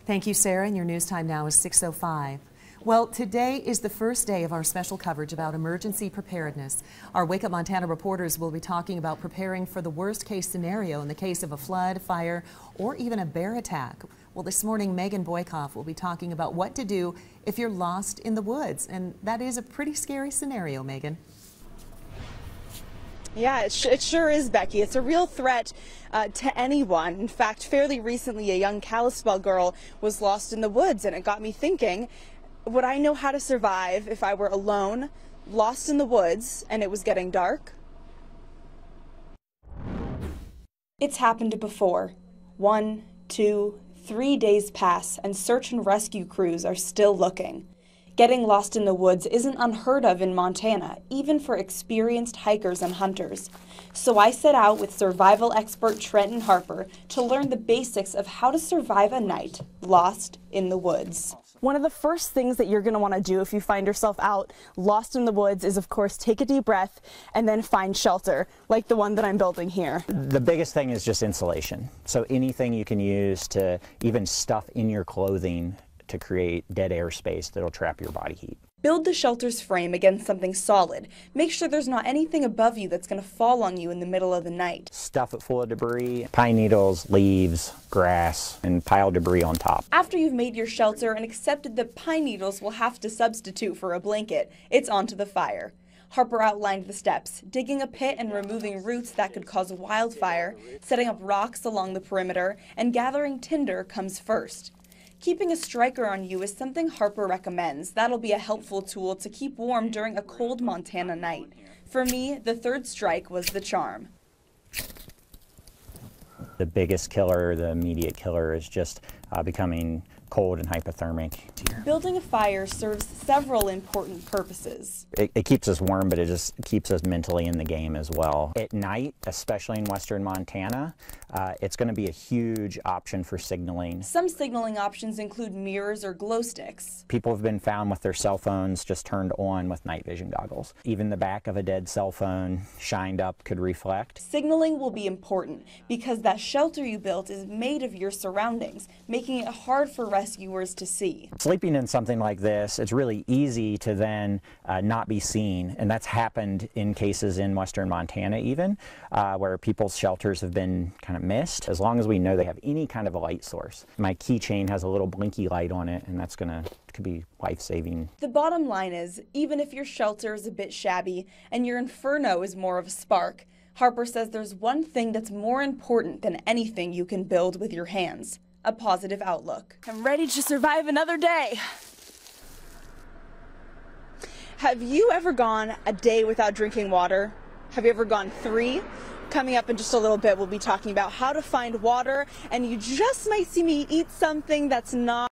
Thank you, Sarah, and your news time now is 6:05. Well, today is the first day of our special coverage about emergency preparedness. Our Wake Up Montana reporters will be talking about preparing for the worst case scenario in the case of a flood, fire, or even a bear attack. Well, this morning, Megan Boykoff will be talking about what to do if you're lost in the woods. And that is a pretty scary scenario, Megan. Yeah, it sure is, Becky. It's a real threat to anyone. In fact, fairly recently, a young Kalispell girl was lost in the woods, and it got me thinking, would I know how to survive if I were alone, lost in the woods, and it was getting dark? It's happened before. 1, 2, 3 days pass, and search and rescue crews are still looking. Getting lost in the woods isn't unheard of in Montana, even for experienced hikers and hunters. So I set out with survival expert Trenton Harper to learn the basics of how to survive a night lost in the woods. One of the first things that you're going to want to do if you find yourself out lost in the woods is, of course, take a deep breath and then find shelter, like the one that I'm building here. The biggest thing is just insulation. So anything you can use to even stuff in your clothing to create dead air space that'll trap your body heat. Build the shelter's frame against something solid. Make sure there's not anything above you that's going to fall on you in the middle of the night. Stuff it full of debris, pine needles, leaves, grass, and pile debris on top. After you've made your shelter and accepted that pine needles will have to substitute for a blanket, it's onto the fire. Harper outlined the steps: digging a pit and removing roots that could cause a wildfire, setting up rocks along the perimeter, and gathering tinder comes first. Keeping a striker on you is something Harper recommends. That'll be a helpful tool to keep warm during a cold Montana night. For me, the third strike was the charm. The biggest killer, the immediate killer, is just becoming cold and hypothermic. Building a fire serves several important purposes. It keeps us warm, but it just keeps us mentally in the game as well. At night, especially in western Montana, it's going to be a huge option for signaling. Some signaling options include mirrors or glow sticks. People have been found with their cell phones just turned on with night vision goggles. Even the back of a dead cell phone shined up could reflect. Signaling will be important because that shelter you built is made of your surroundings, making it hard for rescuers to see. Sleeping in something like this, it's really easy to then not be seen, and that's happened in cases in western Montana even, where people's shelters have been kind of missed. As long as we know they have any kind of a light source. My keychain has a little blinky light on it, and that's could be life-saving. The bottom line is, even if your shelter is a bit shabby and your inferno is more of a spark, Harper says there's one thing that's more important than anything you can build with your hands: a positive outlook. I'm ready to survive another day. Have you ever gone a day without drinking water? Have you ever gone 3? Coming up in just a little bit, we'll be talking about how to find water, and you just might see me eat something that's not